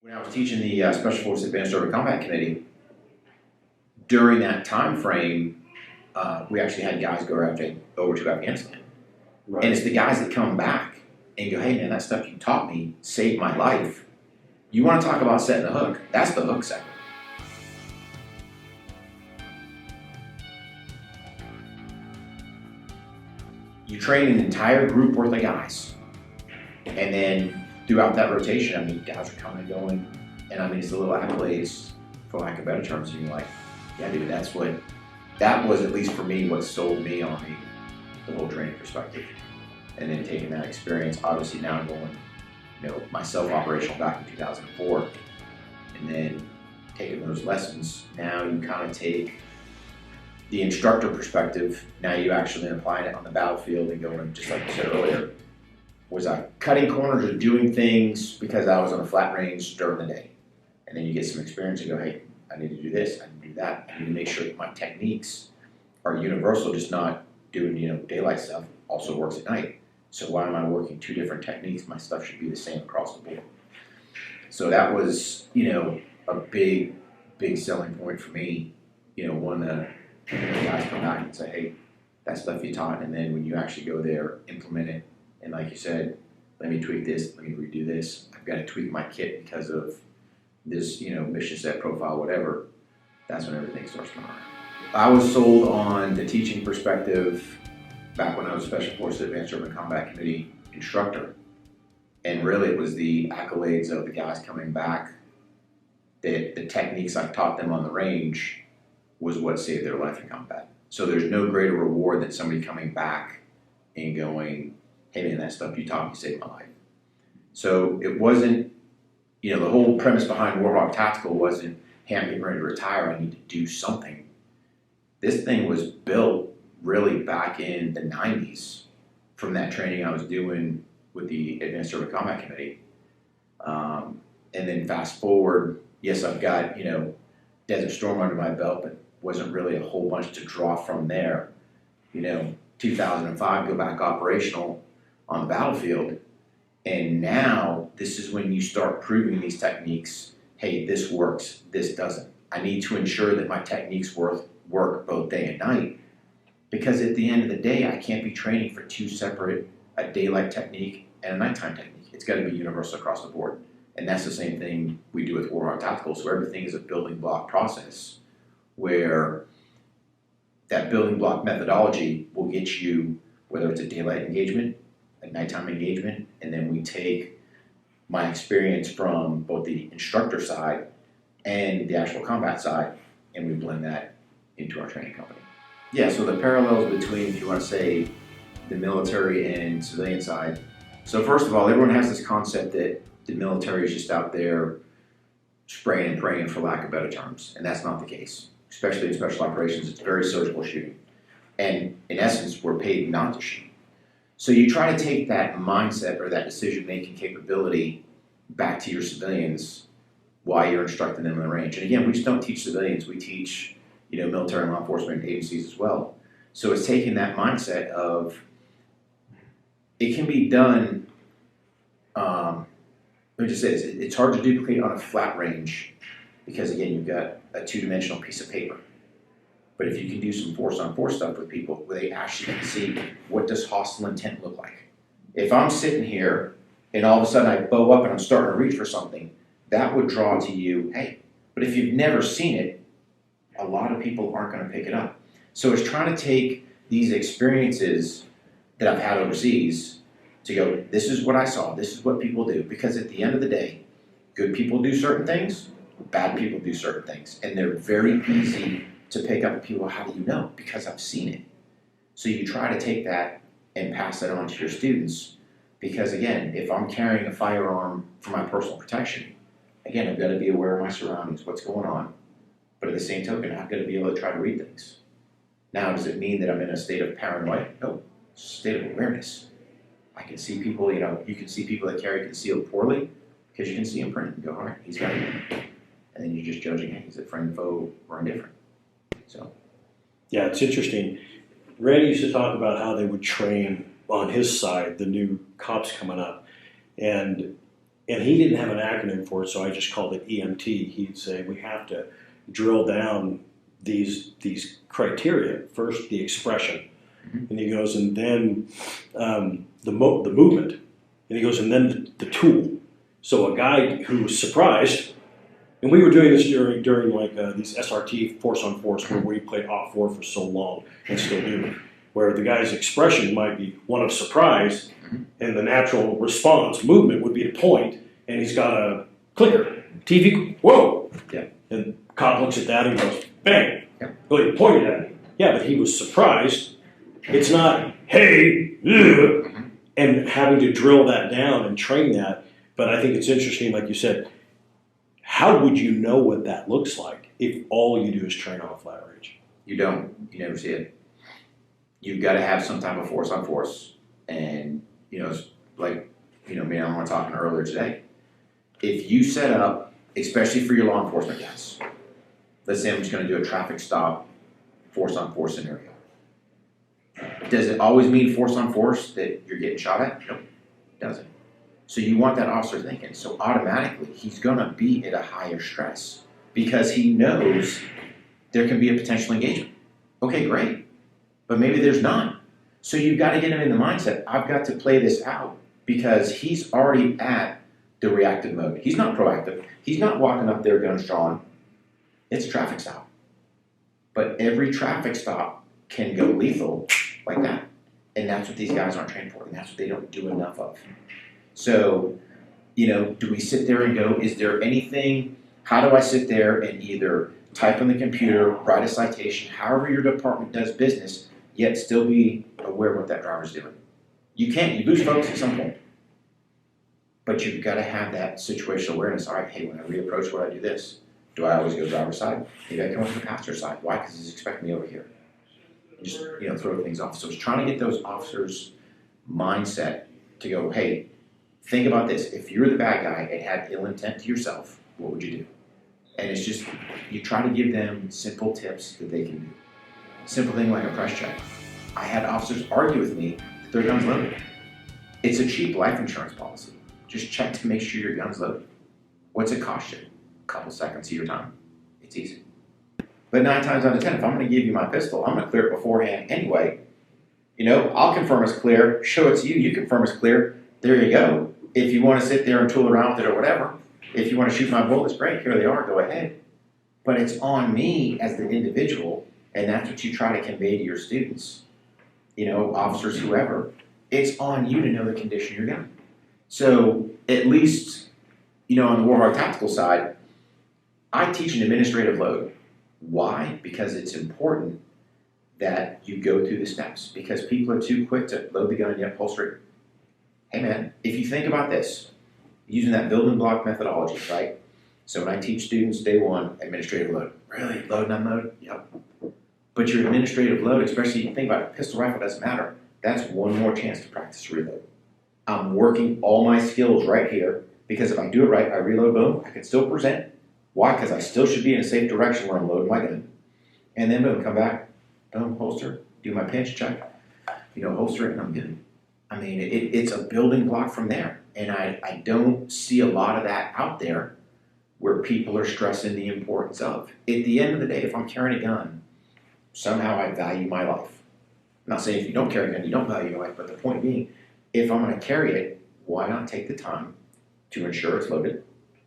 When I was teaching the Special Forces Advanced Urban Combat Committee, during that time frame, we actually had guys go over to Afghanistan. Right. And it's the guys that come back and go, hey man, that stuff you taught me saved my life. You want to talk about setting the hook? That's the hook sector. You train an entire group worth of guys. And then throughout that rotation, I mean, guys are coming and going. And I mean, it's the little accolades, for lack of better terms, and you're like, yeah, dude, that was at least for me what sold me on the whole training perspective. And then taking that experience, obviously now I'm going, myself operational back in 2004, and then taking those lessons, now you kind of take the instructor perspective, now you actually apply it on the battlefield and going, just like you said earlier, was I cutting corners or doing things because I was on a flat range during the day? And then you get some experience and go, hey, I need to do this, I need to do that, I need to make sure that my techniques are universal, just not doing, daylight stuff, also works at night. So why am I working two different techniques? My stuff should be the same across the board. So that was, a big selling point for me, when the guys come back and say, hey, that stuff you taught, and then when you actually go there, implement it, and like you said, let me tweak this, let me redo this, I've got to tweak my kit because of this, mission set profile, whatever, that's when everything starts to run. I was sold on the teaching perspective back when I was Special Forces Advanced Urban Combat Committee instructor. And really it was the accolades of the guys coming back, that the techniques I taught them on the range was what saved their life in combat. So there's no greater reward than somebody coming back and going, hey man, that stuff you taught me saved my life. So it wasn't, the whole premise behind War HOGG Tactical wasn't, hey, I'm getting ready to retire, I need to do something. This thing was built really back in the 90s from that training I was doing with the Advanced Urban Combat Committee. And then fast forward, yes, I've got, Desert Storm under my belt, but wasn't really a whole bunch to draw from there. 2005, go back operational on the battlefield. And now this is when you start proving these techniques. Hey, this works, this doesn't. I need to ensure that my techniques work both day and night. Because at the end of the day, I can't be training for two separate, a daylight technique and a nighttime technique. It's got to be universal across the board. And that's the same thing we do with War HOGG Tactical. So everything is a building block process where that building block methodology will get you, whether it's a daylight engagement, a nighttime engagement, and then we take my experience from both the instructor side and the actual combat side, and we blend that into our training company. Yeah, so the parallels between, if you want to say, the military and civilian side. So first of all, everyone has this concept that the military is just out there spraying and praying, for lack of better terms, and that's not the case. Especially in special operations, it's very surgical shooting. And in essence, we're paid not to shoot. So you try to take that mindset or that decision-making capability back to your civilians while you're instructing them in the range. And again, we just don't teach civilians, we teach military and law enforcement agencies as well. So it's taking that mindset of, it can be done, let me just say this, it's hard to duplicate on a flat range because again, you've got a two-dimensional piece of paper. But if you can do some force-on-force stuff with people where they actually can see what does hostile intent look like. If I'm sitting here and all of a sudden I bow up and I'm starting to reach for something, that would draw to you, hey, but if you've never seen it, a lot of people aren't going to pick it up. So it's trying to take these experiences that I've had overseas to go, this is what I saw, this is what people do. Because at the end of the day, good people do certain things, bad people do certain things. And they're very easy to pick up. People, how do you know? Because I've seen it. So you try to take that and pass that on to your students. Because again, if I'm carrying a firearm for my personal protection, again, I've got to be aware of my surroundings, what's going on. But at the same token, I've got to be able to try to read things. Now, does it mean that I'm in a state of paranoia? No, it's a state of awareness. I can see people, you can see people that carry concealed poorly because you can see them print and go, all right, he's got it. And then you're just judging, hey, is it friend, foe, or indifferent? So. Yeah, it's interesting. Randy used to talk about how they would train on his side, the new cops coming up. And And he didn't have an acronym for it, so I just called it EMT. He'd say, we have to drill down these criteria. First, the expression. And he goes, and then the movement. And he goes, and then the tool. So a guy who was surprised, and we were doing this during like these SRT force on force where we played OP4 for so long and still do, where the guy's expression might be one of surprise, and the natural response movement would be to point, and he's got a clicker, TV, whoa! Yeah. And cop looks at that and goes, bang! Yeah. Well, he pointed at me. Yeah, but he was surprised. It's not, hey, ugh, and having to drill that down and train that. But I think it's interesting, like you said, how would you know what that looks like if all you do is train on a flat range? You don't. You never see it. You've got to have some type of force on force. And, it's like, me and Alan were talking earlier today. If you set up, especially for your law enforcement guys, let's say I'm just going to do a traffic stop, force on force scenario. Does it always mean force on force that you're getting shot at? Nope, it doesn't. So you want that officer thinking. So automatically, he's going to be at a higher stress because he knows there can be a potential engagement. Okay, great. But maybe there's not. So you've got to get him in the mindset, I've got to play this out because he's already at the reactive mode. He's not proactive. He's not walking up there guns drawn. It's a traffic stop. But every traffic stop can go lethal like that. And that's what these guys aren't trained for, and that's what they don't do enough of. So, do we sit there and go, is there anything, how do I sit there and either type on the computer, write a citation, however your department does business, yet still be aware of what that driver's doing? You can't, you lose focus at some point. But you've got to have that situational awareness. All right, hey, when I reapproach, what I do this? Do I always go driver's side? Maybe I come up to the passenger side. Why? Because he's expecting me over here. Just, throw things off. So it's trying to get those officers' mindset to go, hey, think about this. If you're the bad guy and had ill intent to yourself, what would you do? And it's just, you try to give them simple tips that they can do. Simple thing like a press check. I had officers argue with me that their gun's loaded. It's a cheap life insurance policy. Just check to make sure your gun's loaded. What's it cost you? A couple seconds of your time. It's easy. But 9 times out of 10, if I'm going to give you my pistol, I'm going to clear it beforehand anyway. I'll confirm it's clear, show it to you, you confirm it's clear, there you go. If you want to sit there and tool around with it or whatever, if you want to shoot my bullets, great, here they are, go ahead. But it's on me as the individual, and that's what you try to convey to your students, officers, whoever. It's on you to know the condition of your gun. So at least, on the War HOGG Tactical side, I teach an administrative load. Why? Because it's important that you go through the steps. Because people are too quick to load the gun and yet holster it. Hey man, if you think about this, using that building block methodology, right? So when I teach students day one, administrative load. Really? Load and unload? Yep. But your administrative load, especially if you think about it, pistol rifle doesn't matter. That's one more chance to practice reload. I'm working all my skills right here because if I do it right, I reload, boom, I can still present. Why? Because I still should be in a safe direction where I'm loading my gun. And then boom, come back, boom, holster, do my pinch check, holster it, and I'm good. I mean, it's a building block from there. And I don't see a lot of that out there where people are stressing the importance of. At the end of the day, if I'm carrying a gun, somehow I value my life. I'm not saying if you don't carry a gun, you don't value your life, but the point being, if I'm going to carry it, why not take the time to ensure it's loaded?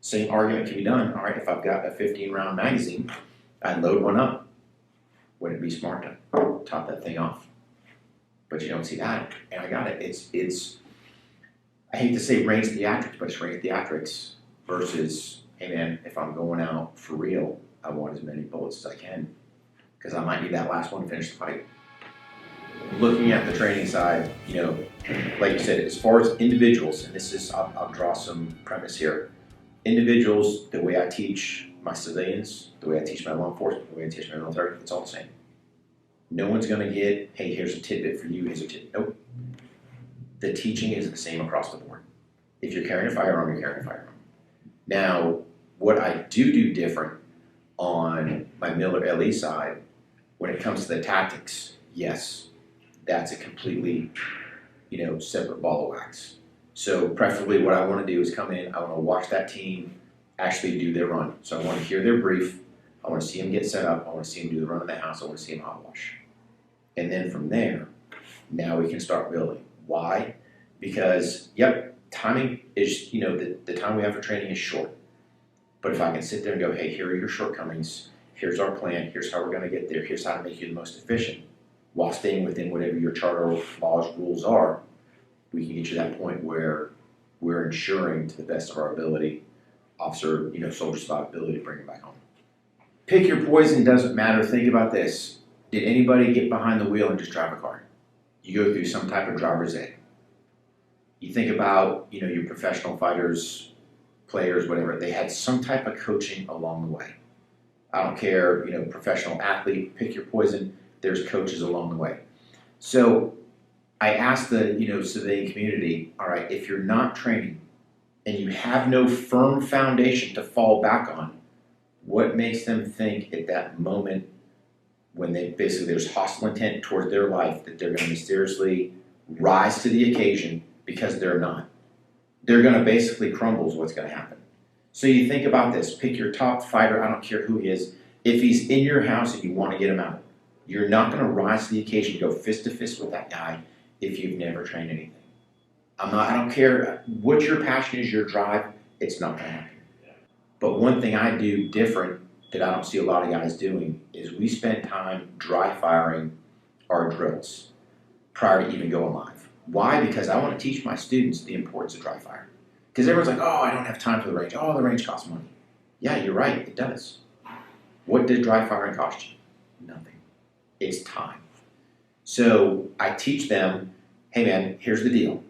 Same argument can be done. All right, if I've got a 15-round magazine, I load one up. Wouldn't it be smart to top that thing off? But you don't see that, and I got it. It's. I hate to say range theatrics, but it's range theatrics versus, hey man, if I'm going out for real, I want as many bullets as I can because I might need that last one to finish the fight. Looking at the training side, like you said, as far as individuals, and this is, I'll draw some premise here. Individuals, the way I teach my civilians, the way I teach my law enforcement, the way I teach my military, it's all the same. No one's going to get, hey, here's a tidbit for you, here's a tidbit. Nope. The teaching is the same across the board. If you're carrying a firearm, you're carrying a firearm. Now, what I do different on my Miller LE side, when it comes to the tactics, yes, that's a completely, separate ball of wax. So preferably what I want to do is come in, I want to watch that team actually do their run. So I want to hear their brief, I want to see them get set up, I want to see them do the run of the house, I want to see them hot wash. And then from there, now we can start building. Why? Because, yep, timing is, the time we have for training is short. But if I can sit there and go, hey, here are your shortcomings, here's our plan, here's how we're going to get there, here's how to make you the most efficient, while staying within whatever your charter laws, rules are, we can get you to that point where we're ensuring to the best of our ability, officer, soldier survivability to bring it back home. Pick your poison, doesn't matter. Think about this. Did anybody get behind the wheel and just drive a car? You go through some type of driver's ed. You think about, your professional fighters, players, whatever, they had some type of coaching along the way. I don't care, professional athlete, pick your poison, there's coaches along the way. So I asked the, civilian community, all right, if you're not training and you have no firm foundation to fall back on, what makes them think at that moment when there's hostile intent towards their life that they're going to mysteriously rise to the occasion, because they're not. They're going to basically crumble is what's going to happen. So you think about this, pick your top fighter, I don't care who he is, if he's in your house and you want to get him out, you're not going to rise to the occasion to go fist to fist with that guy if you've never trained anything. I don't care what your passion is, your drive, it's not going to happen. But one thing I do different that I don't see a lot of guys doing is we spend time dry firing our drills prior to even going live. Why? Because I want to teach my students the importance of dry fire. Because everyone's like, oh, I don't have time for the range. Oh, the range costs money. Yeah, you're right, it does. What did dry firing cost you? Nothing. It's time. So I teach them, hey man, here's the deal.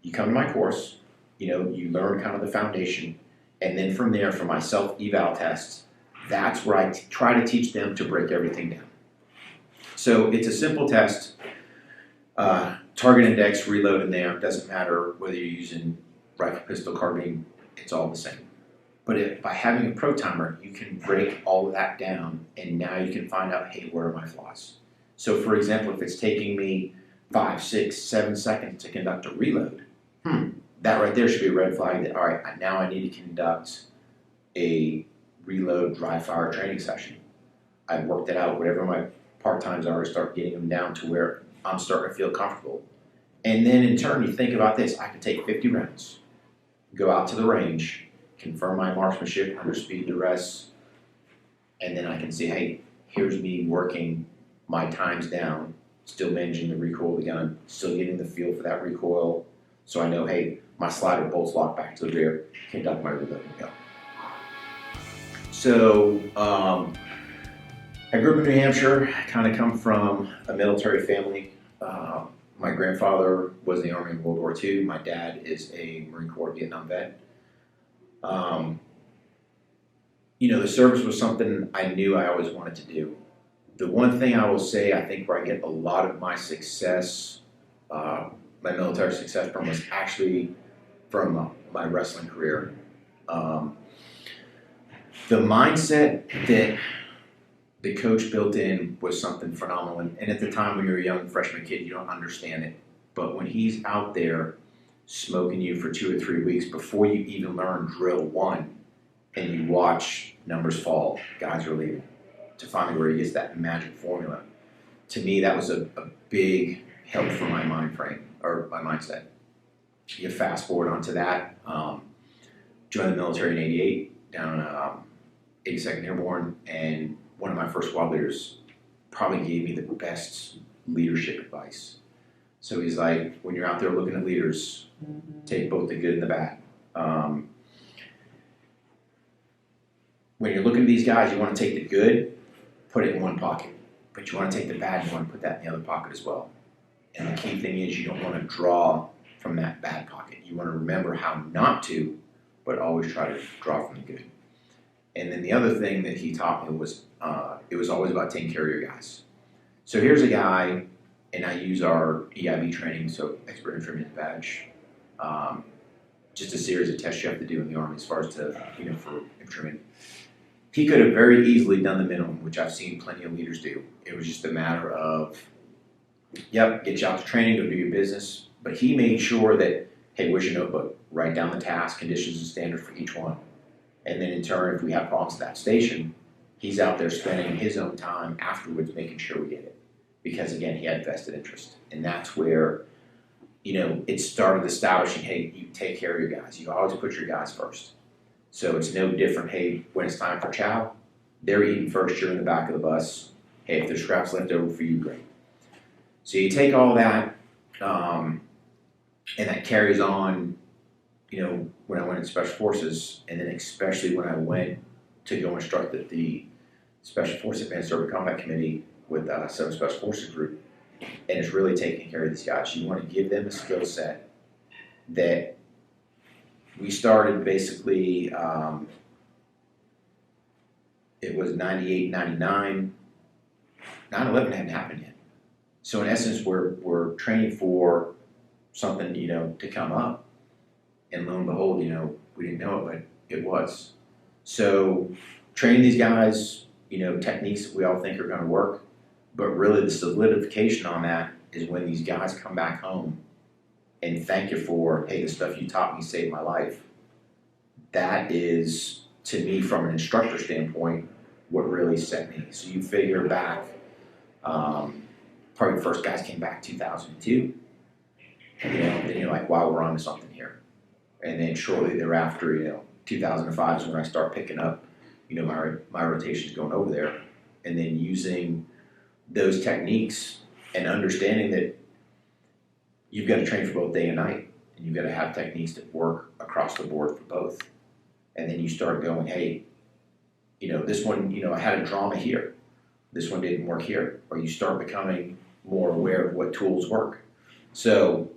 You come to my course, you learn kind of the foundation, and then from there, for my self-eval tests, that's where I try to teach them to break everything down. So it's a simple test. Target index, reload in there. Doesn't matter whether you're using rifle, pistol, carbine, it's all the same. But by having a pro timer, you can break all of that down, and now you can find out, hey, where are my flaws? So for example, if it's taking me 5, 6, 7 seconds to conduct a reload, that right there should be a red flag that, all right, now I need to conduct a reload dry fire training session. I've worked it out, whatever my part times are, to start getting them down to where I'm starting to feel comfortable. And then in turn, you think about this, I can take 50 rounds, go out to the range, confirm my marksmanship under speed duress, and then I can say, hey, here's me working my times down, still managing the recoil of the gun, still getting the feel for that recoil, so I know, hey, my slider bolts lock back to the rear, conduct my reload and go. So I grew up in New Hampshire, kind of come from a military family. My grandfather was in the Army in World War II. My dad is a Marine Corps Vietnam vet. The service was something I knew I always wanted to do. The one thing I will say, I think where I get a lot of my success, my military success from, was actually from my wrestling career. The mindset that the coach built in was something phenomenal. And at the time when you're a young freshman kid, you don't understand it. But when he's out there smoking you for 2 or 3 weeks before you even learn drill 1, and you watch numbers fall, guys are leaving, to finally where he gets that magic formula. To me, that was a big help for my mind frame, or my mindset. You fast forward onto that, joined the military in '88, down 82nd Airborne, and one of my first squad leaders probably gave me the best leadership advice. So he's like, when you're out there looking at leaders, take both the good and the bad. When you're looking at these guys, you want to take the good, put it in one pocket. But you want to take the bad, you want to put that in the other pocket as well. And the key thing is you don't want to draw from that bad pocket. You want to remember how not to, but always try to draw from the good. And then the other thing that he taught me was it was always about taking care of your guys. So here's a guy, and I use our EIB training, so Expert Infantryman Badge, just a series of tests you have to do in the Army as far as to, for infantrymen. He could have very easily done the minimum, which I've seen plenty of leaders do. It was just a matter of, yep, get you out to training, go do your business. But he made sure that, hey, where's your notebook? Write down the task, conditions, and standards for each one. And then in turn, if we have problems at that station, he's out there spending his own time afterwards making sure we get it. Because again, he had vested interest. And that's where, it started establishing, hey, you take care of your guys. You always put your guys first. So it's no different, hey, when it's time for chow, they're eating first, you're in the back of the bus. Hey, if there's scraps left over for you, great. So you take all that, and that carries on, when I went into Special Forces, and then especially when I went to go instruct at the Special Forces Advanced Urban Combat Committee with 7 Special Forces Group, and it's really taking care of these guys. You want to give them a skill set that we started basically, it was 98, 99, 9/11 hadn't happened yet. So in essence, we're training for something, to come up. And lo and behold, we didn't know it, but it was. So training these guys, techniques that we all think are going to work, but really the solidification on that is when these guys come back home and thank you for, hey, the stuff you taught me saved my life. That is, to me, from an instructor standpoint, what really set me. So you figure back, probably the first guys came back in 2002. Then you're like, wow, we're on to something here. And then shortly thereafter, 2005 is when I start picking up, my rotations going over there. And then using those techniques and understanding that you've got to train for both day and night. And you've got to have techniques that work across the board for both. And then you start going, hey, this one, I had a drama here. This one didn't work here. Or you start becoming more aware of what tools work. So,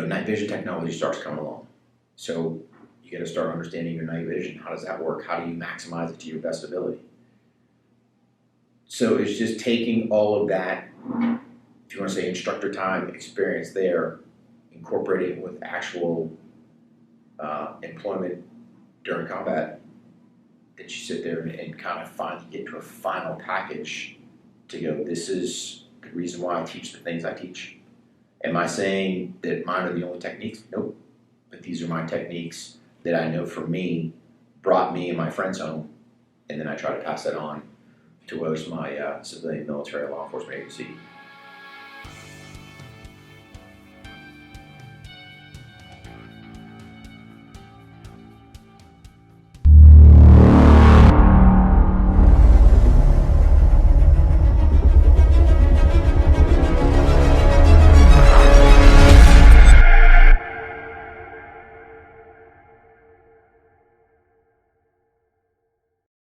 night vision technology starts coming along. So you got to start understanding your night vision. How does that work? How do you maximize it to your best ability? So it's just taking all of that, if you want to say instructor time experience there, incorporating it with actual employment during combat, that you sit there and kind of finally get to a final package to go, this is the reason why I teach the things I teach. Am I saying that mine are the only techniques? Nope. But these are my techniques that I know for me brought me and my friends home, and then I try to pass that on to my civilian, military, law enforcement agency